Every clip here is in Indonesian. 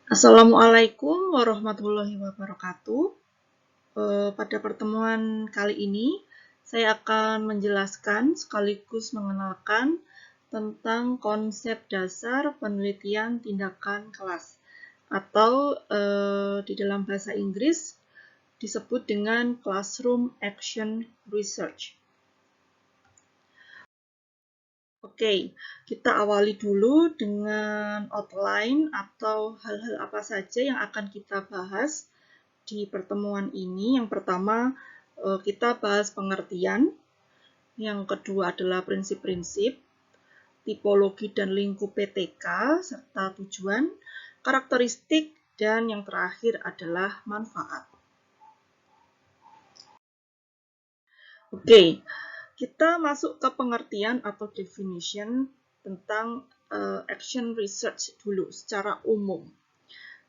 Assalamualaikum warahmatullahi wabarakatuh. Pada pertemuan kali ini, saya akan menjelaskan sekaligus mengenalkan tentang konsep dasar penelitian tindakan kelas, atau di dalam bahasa Inggris disebut dengan Classroom Action Research. Oke, kita awali dulu dengan outline atau hal-hal apa saja yang akan kita bahas di pertemuan ini. Yang pertama, kita bahas pengertian. Yang kedua adalah prinsip-prinsip, tipologi dan lingkup PTK, serta tujuan, karakteristik, dan yang terakhir adalah manfaat. Oke, kita masuk ke pengertian atau definition tentang action research dulu secara umum.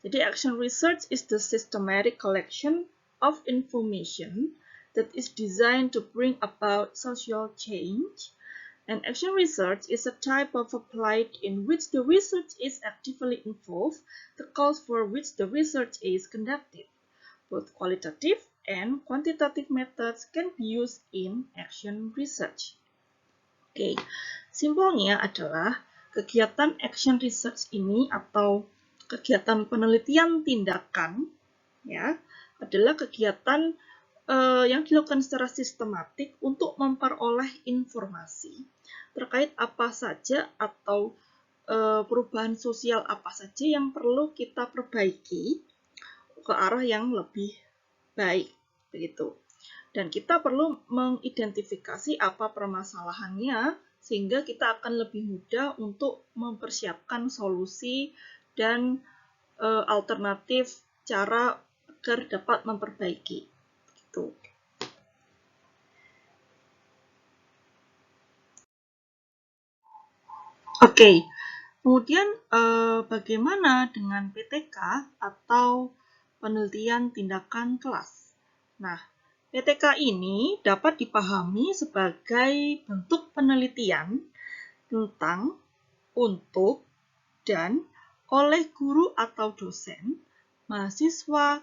Jadi action research is the systematic collection of information that is designed to bring about social change, and action research is a type of applied in which the research is actively involved the cause for which the research is conducted. Both qualitative and quantitative methods can be used in action research. Oke, simpelnya adalah kegiatan action research ini atau kegiatan penelitian tindakan ya adalah kegiatan yang dilakukan secara sistematik untuk memperoleh informasi terkait apa saja atau perubahan sosial apa saja yang perlu kita perbaiki ke arah yang lebih baik begitu. Dan kita perlu mengidentifikasi apa permasalahannya sehingga kita akan lebih mudah untuk mempersiapkan solusi dan alternatif cara agar dapat memperbaiki. Gitu. Oke, kemudian bagaimana dengan PTK atau penelitian tindakan kelas? Nah, PTK ini dapat dipahami sebagai bentuk penelitian tentang, untuk, dan oleh guru atau dosen, mahasiswa,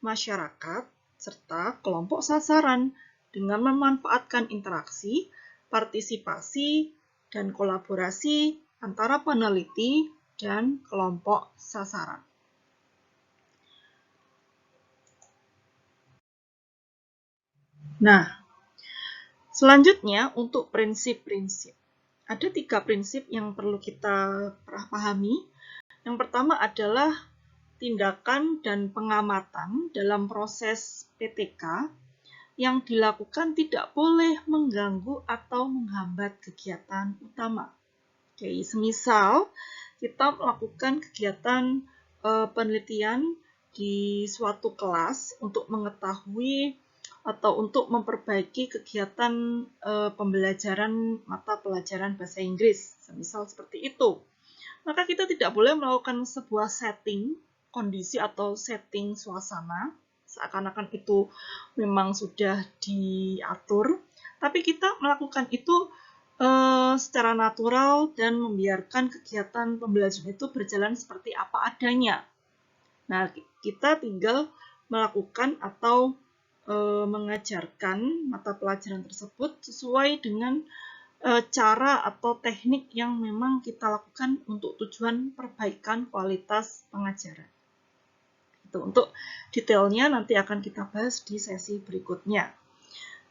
masyarakat, serta kelompok sasaran dengan memanfaatkan interaksi, partisipasi, dan kolaborasi antara peneliti dan kelompok sasaran. Nah, selanjutnya untuk prinsip-prinsip. Ada 3 prinsip yang perlu kita pahami. Yang pertama adalah tindakan dan pengamatan dalam proses PTK yang dilakukan tidak boleh mengganggu atau menghambat kegiatan utama. Oke, semisal kita melakukan kegiatan penelitian di suatu kelas untuk mengetahui atau untuk memperbaiki kegiatan pembelajaran mata pelajaran bahasa Inggris, semisal seperti itu. Maka kita tidak boleh melakukan sebuah setting kondisi atau setting suasana seakan-akan itu memang sudah diatur, tapi kita melakukan itu secara natural dan membiarkan kegiatan pembelajaran itu berjalan seperti apa adanya. Nah, kita tinggal melakukan atau mengajarkan mata pelajaran tersebut sesuai dengan cara atau teknik yang memang kita lakukan untuk tujuan perbaikan kualitas pengajaran. Untuk detailnya nanti akan kita bahas di sesi berikutnya.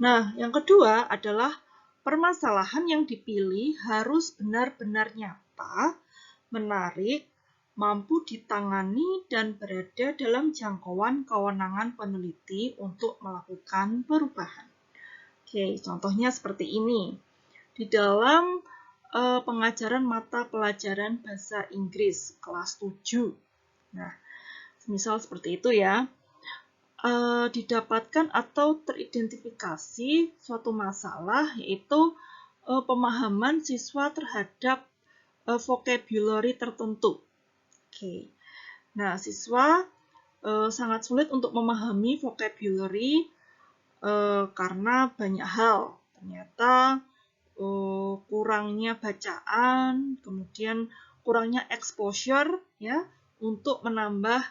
Nah, yang kedua adalah permasalahan yang dipilih harus benar-benar nyata, menarik, mampu ditangani, dan berada dalam jangkauan kewenangan peneliti untuk melakukan perubahan. Oke, contohnya seperti ini. Di dalam pengajaran mata pelajaran bahasa Inggris kelas 7. Nah, misal seperti itu ya. Didapatkan atau teridentifikasi suatu masalah yaitu pemahaman siswa terhadap vocabulary tertentu. Oke. Nah, siswa sangat sulit untuk memahami vocabulary karena banyak hal. Ternyata kurangnya bacaan, kemudian kurangnya exposure ya untuk menambah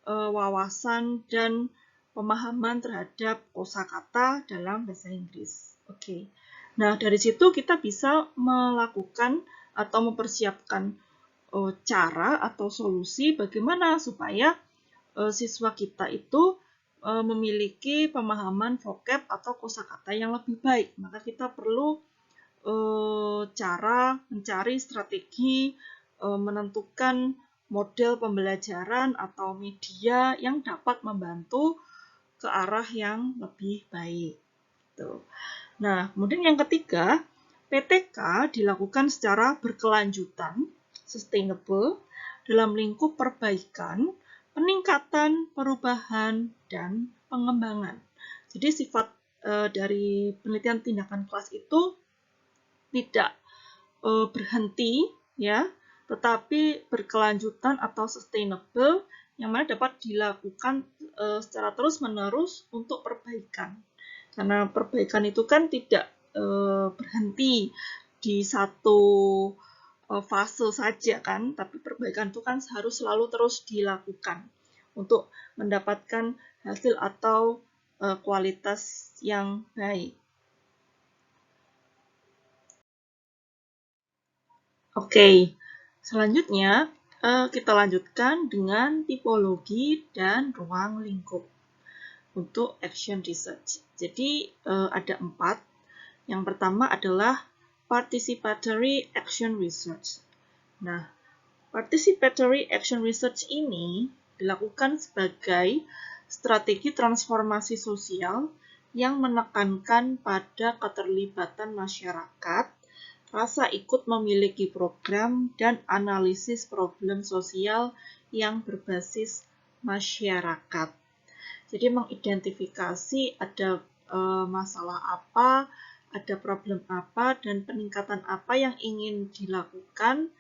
wawasan dan pemahaman terhadap kosakata dalam bahasa Inggris. Oke. Nah, dari situ kita bisa melakukan atau mempersiapkan cara atau solusi bagaimana supaya siswa kita itu memiliki pemahaman vocab atau kosakata yang lebih baik. Maka kita perlu cara mencari strategi menentukan model pembelajaran atau media yang dapat membantu ke arah yang lebih baik. Nah, kemudian yang ketiga, PTK dilakukan secara berkelanjutan, sustainable, dalam lingkup perbaikan, peningkatan, perubahan, dan pengembangan. Jadi sifat dari penelitian tindakan kelas itu tidak berhenti, ya, tetapi berkelanjutan atau sustainable yang mana dapat dilakukan secara terus-menerus untuk perbaikan. Karena perbaikan itu kan tidak berhenti di satu fase saja kan, tapi perbaikan itu kan harus selalu terus dilakukan untuk mendapatkan hasil atau kualitas yang baik. Oke, selanjutnya kita lanjutkan dengan tipologi dan ruang lingkup untuk action research. Jadi ada 4. Yang pertama adalah participatory action research. Nah, participatory action research ini dilakukan sebagai strategi transformasi sosial yang menekankan pada keterlibatan masyarakat, rasa ikut memiliki program, dan analisis problem sosial yang berbasis masyarakat. Jadi mengidentifikasi ada masalah apa, ada problem apa, dan peningkatan apa yang ingin dilakukan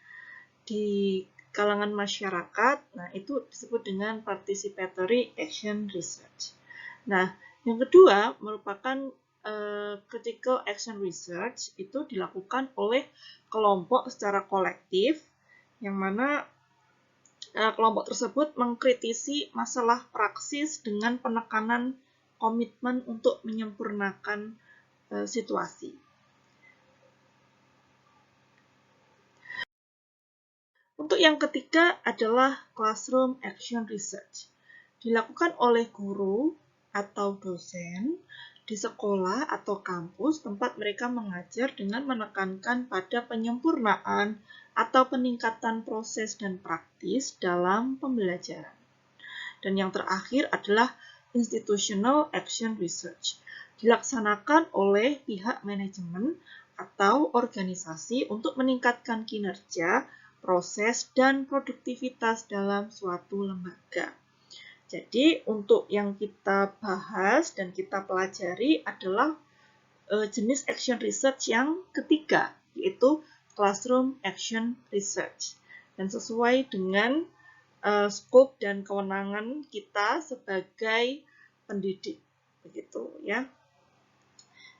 di kalangan masyarakat. Nah, itu disebut dengan participatory action research. Nah, yang kedua merupakan critical action research, itu dilakukan oleh kelompok secara kolektif, yang mana kelompok tersebut mengkritisi masalah praksis dengan penekanan komitmen untuk menyempurnakan situasi. Untuk yang ketiga adalah classroom action research. Dilakukan oleh guru atau dosen di sekolah atau kampus tempat mereka mengajar dengan menekankan pada penyempurnaan atau peningkatan proses dan praktis dalam pembelajaran. Dan yang terakhir adalah institutional action research. Dilaksanakan oleh pihak manajemen atau organisasi untuk meningkatkan kinerja, proses, dan produktivitas dalam suatu lembaga. Jadi untuk yang kita bahas dan kita pelajari adalah jenis action research yang ketiga, yaitu classroom action research. Dan sesuai dengan scope dan kewenangan kita sebagai pendidik, begitu ya.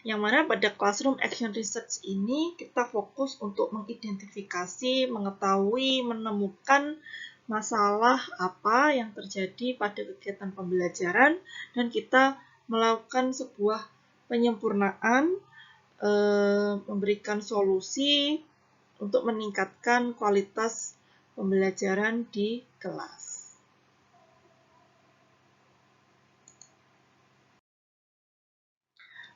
Yang mana pada classroom action research ini kita fokus untuk mengidentifikasi, mengetahui, menemukan masalah apa yang terjadi pada kegiatan pembelajaran dan kita melakukan sebuah penyempurnaan, memberikan solusi untuk meningkatkan kualitas pembelajaran di kelas.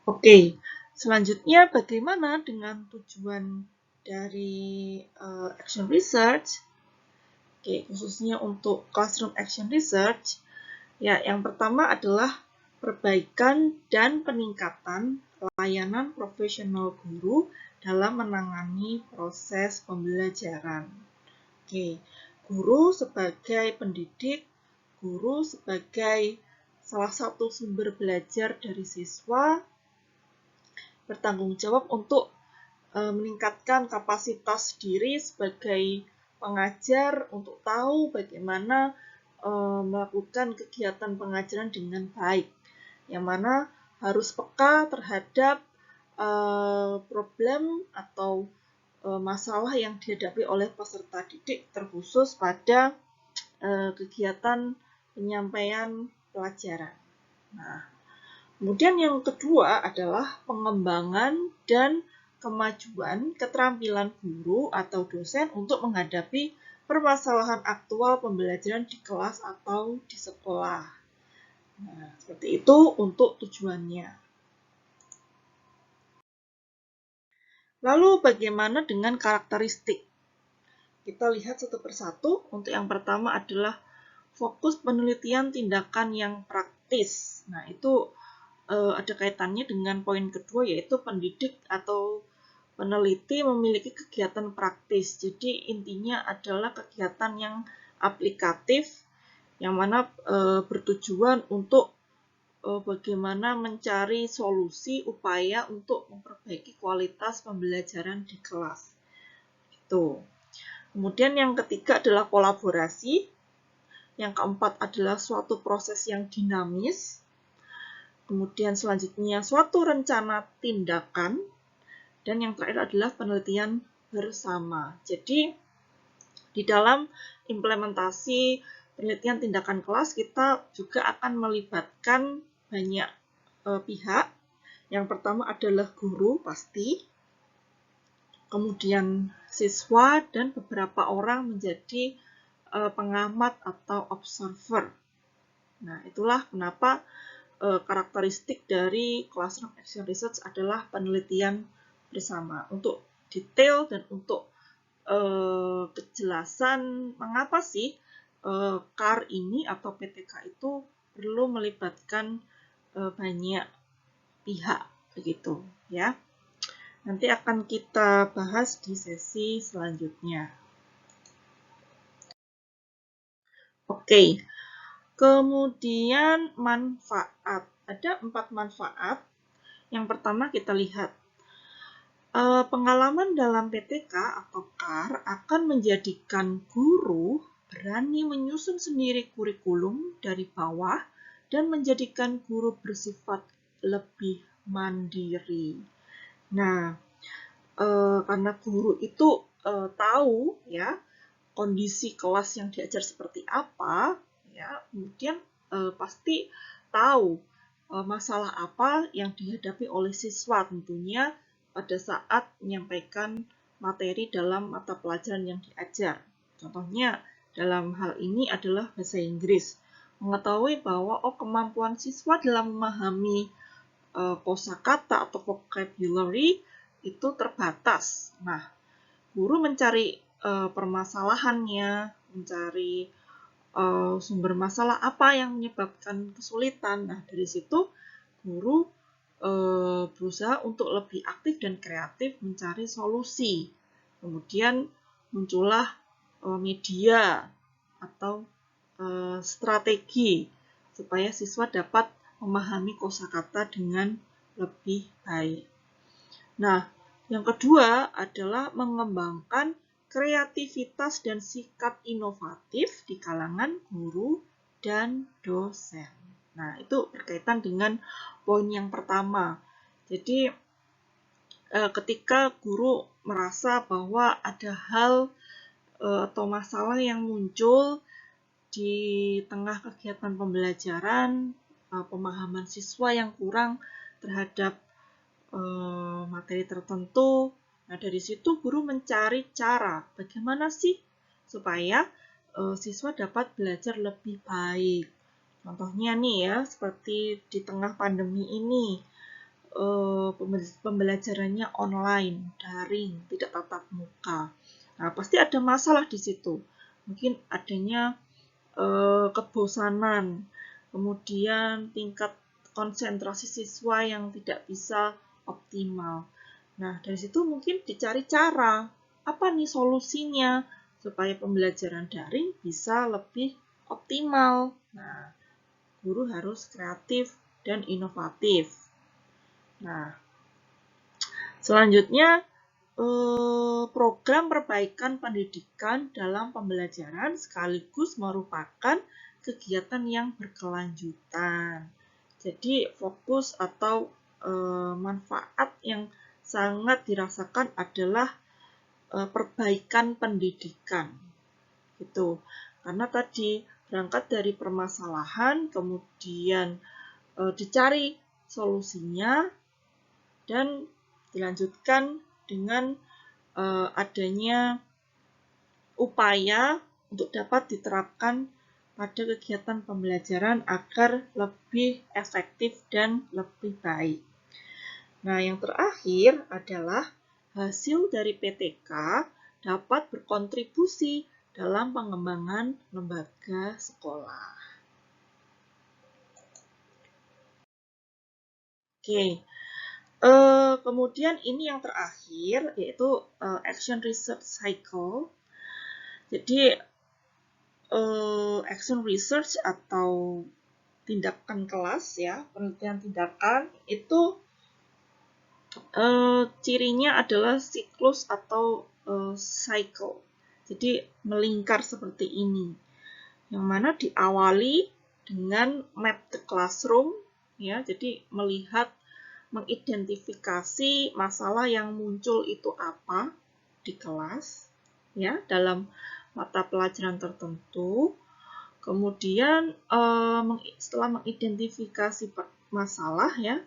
Oke, selanjutnya bagaimana dengan tujuan dari action research? Oke, khususnya untuk classroom action research, ya yang pertama adalah perbaikan dan peningkatan layanan profesional guru dalam menangani proses pembelajaran. Oke, guru sebagai pendidik, guru sebagai salah satu sumber belajar dari siswa, bertanggung jawab untuk meningkatkan kapasitas diri sebagai pengajar untuk tahu bagaimana melakukan kegiatan pengajaran dengan baik, yang mana harus peka terhadap problem atau masalah yang dihadapi oleh peserta didik, terkhusus pada kegiatan penyampaian pelajaran. Nah, kemudian yang kedua adalah pengembangan dan kemajuan keterampilan guru atau dosen untuk menghadapi permasalahan aktual pembelajaran di kelas atau di sekolah. Nah, seperti itu untuk tujuannya. Lalu bagaimana dengan karakteristik? Kita lihat satu persatu. Untuk yang pertama adalah fokus penelitian tindakan yang praktis. Nah, itu ada kaitannya dengan poin kedua, yaitu pendidik atau peneliti memiliki kegiatan praktis. Jadi intinya adalah kegiatan yang aplikatif, yang mana bertujuan untuk bagaimana mencari solusi upaya untuk memperbaiki kualitas pembelajaran di kelas. Itu. Kemudian yang ketiga adalah kolaborasi. Yang keempat adalah suatu proses yang dinamis. Kemudian selanjutnya suatu rencana tindakan. Dan yang terakhir adalah penelitian bersama. Jadi di dalam implementasi penelitian tindakan kelas kita juga akan melibatkan banyak pihak. Yang pertama adalah guru pasti, kemudian siswa dan beberapa orang menjadi pengamat atau observer. Nah, itulah kenapa karakteristik dari Classroom Action Research adalah penelitian bersama. Untuk detail dan untuk kejelasan mengapa sih CAR ini atau PTK itu perlu melibatkan banyak pihak, begitu ya. Nanti akan kita bahas di sesi selanjutnya. Oke, kemudian manfaat. Ada 4 manfaat. Yang pertama kita lihat, pengalaman dalam PTK atau CAR akan menjadikan guru berani menyusun sendiri kurikulum dari bawah dan menjadikan guru bersifat lebih mandiri. Nah, karena guru itu tahu ya kondisi kelas yang diajar seperti apa, ya kemudian pasti tahu masalah apa yang dihadapi oleh siswa tentunya pada saat menyampaikan materi dalam mata pelajaran yang diajar. Contohnya dalam hal ini adalah bahasa Inggris. Mengetahui bahwa kemampuan siswa dalam memahami kosakata atau vocabulary itu terbatas. Nah, guru mencari permasalahannya, mencari sumber masalah apa yang menyebabkan kesulitan. Nah, dari situ guru berusaha untuk lebih aktif dan kreatif mencari solusi. Kemudian muncullah media atau strategi supaya siswa dapat memahami kosakata dengan lebih baik. Nah, yang kedua adalah mengembangkan kreativitas dan sikap inovatif di kalangan guru dan dosen. Nah, itu berkaitan dengan poin yang pertama. Jadi, ketika guru merasa bahwa ada hal atau masalah yang muncul di tengah kegiatan pembelajaran, pemahaman siswa yang kurang terhadap materi tertentu. Nah, dari situ guru mencari cara bagaimana sih supaya siswa dapat belajar lebih baik. Contohnya nih ya, seperti di tengah pandemi ini, pembelajarannya online, daring, tidak tatap muka. Nah, pasti ada masalah di situ. Mungkin adanya kebosanan, kemudian tingkat konsentrasi siswa yang tidak bisa optimal. Nah, dari situ mungkin dicari cara, apa nih solusinya supaya pembelajaran daring bisa lebih optimal. Nah, guru harus kreatif dan inovatif. Nah, selanjutnya program perbaikan pendidikan dalam pembelajaran sekaligus merupakan kegiatan yang berkelanjutan. Jadi fokus atau manfaat yang sangat dirasakan adalah perbaikan pendidikan. Gitu. Karena tadi berangkat dari permasalahan, kemudian dicari solusinya, dan dilanjutkan dengan adanya upaya untuk dapat diterapkan pada kegiatan pembelajaran agar lebih efektif dan lebih baik. Nah, yang terakhir adalah hasil dari PTK dapat berkontribusi dalam pengembangan lembaga sekolah. Oke, kemudian ini yang terakhir, yaitu Action Research Cycle. Jadi, Action Research atau tindakan kelas, ya, penelitian tindakan, itu cirinya adalah siklus atau cycle. Jadi, melingkar seperti ini. Yang mana diawali dengan map the classroom, ya, jadi melihat, mengidentifikasi masalah yang muncul itu apa di kelas, ya, dalam mata pelajaran tertentu. Kemudian setelah mengidentifikasi masalah, ya,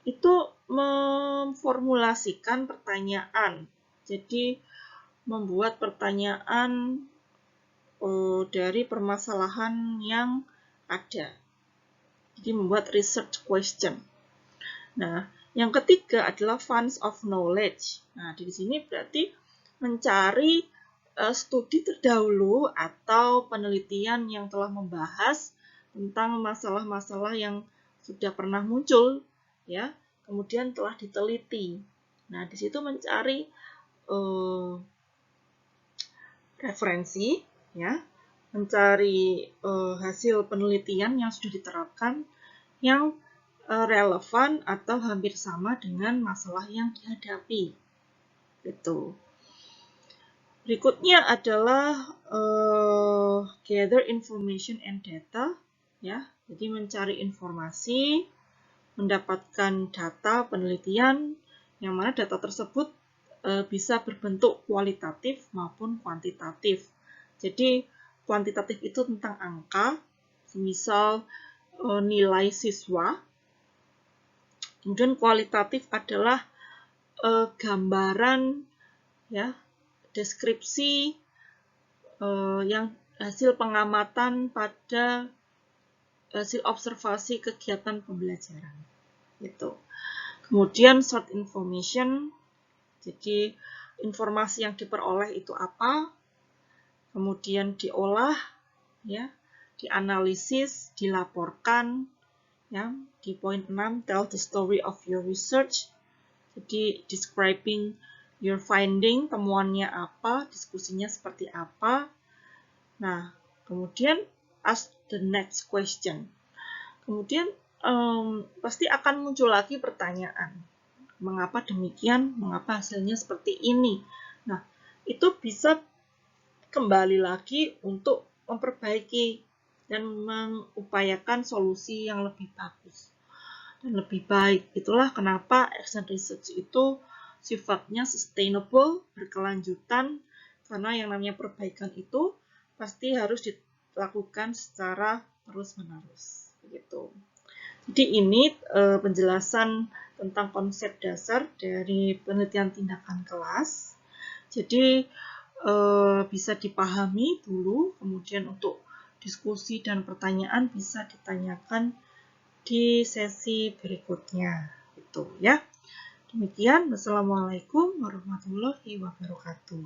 itu memformulasikan pertanyaan. Jadi membuat pertanyaan dari permasalahan yang ada. Jadi membuat research question. Nah, yang ketiga adalah funds of knowledge. Nah, di sini berarti mencari studi terdahulu atau penelitian yang telah membahas tentang masalah-masalah yang sudah pernah muncul, ya, kemudian telah diteliti. Nah, di situ mencari referensi, ya, mencari hasil penelitian yang sudah diterapkan yang relevan atau hampir sama dengan masalah yang dihadapi. Gitu. Berikutnya adalah gather information and data, ya. Jadi mencari informasi, mendapatkan data penelitian yang mana data tersebut bisa berbentuk kualitatif maupun kuantitatif. Jadi kuantitatif itu tentang angka, semisal nilai siswa. Kemudian kualitatif adalah gambaran, ya, deskripsi yang hasil pengamatan pada hasil observasi kegiatan pembelajaran. Gitu. Kemudian short information, jadi informasi yang diperoleh itu apa, kemudian diolah, ya, dianalisis, dilaporkan, ya. Di poin 6, tell the story of your research. Jadi describing your finding, temuannya apa, diskusinya seperti apa. Nah, kemudian ask the next question. Kemudian pasti akan muncul lagi pertanyaan. Mengapa demikian? Mengapa hasilnya seperti ini? Nah, itu bisa kembali lagi untuk memperbaiki dan mengupayakan solusi yang lebih bagus dan lebih baik. Itulah kenapa action research itu sifatnya sustainable, berkelanjutan, karena yang namanya perbaikan itu pasti harus dilakukan secara terus-menerus. Begitu. Jadi ini penjelasan tentang konsep dasar dari penelitian tindakan kelas. Jadi bisa dipahami dulu, kemudian untuk diskusi dan pertanyaan bisa ditanyakan di sesi berikutnya. Gitu, ya. Demikian, wassalamualaikum warahmatullahi wabarakatuh.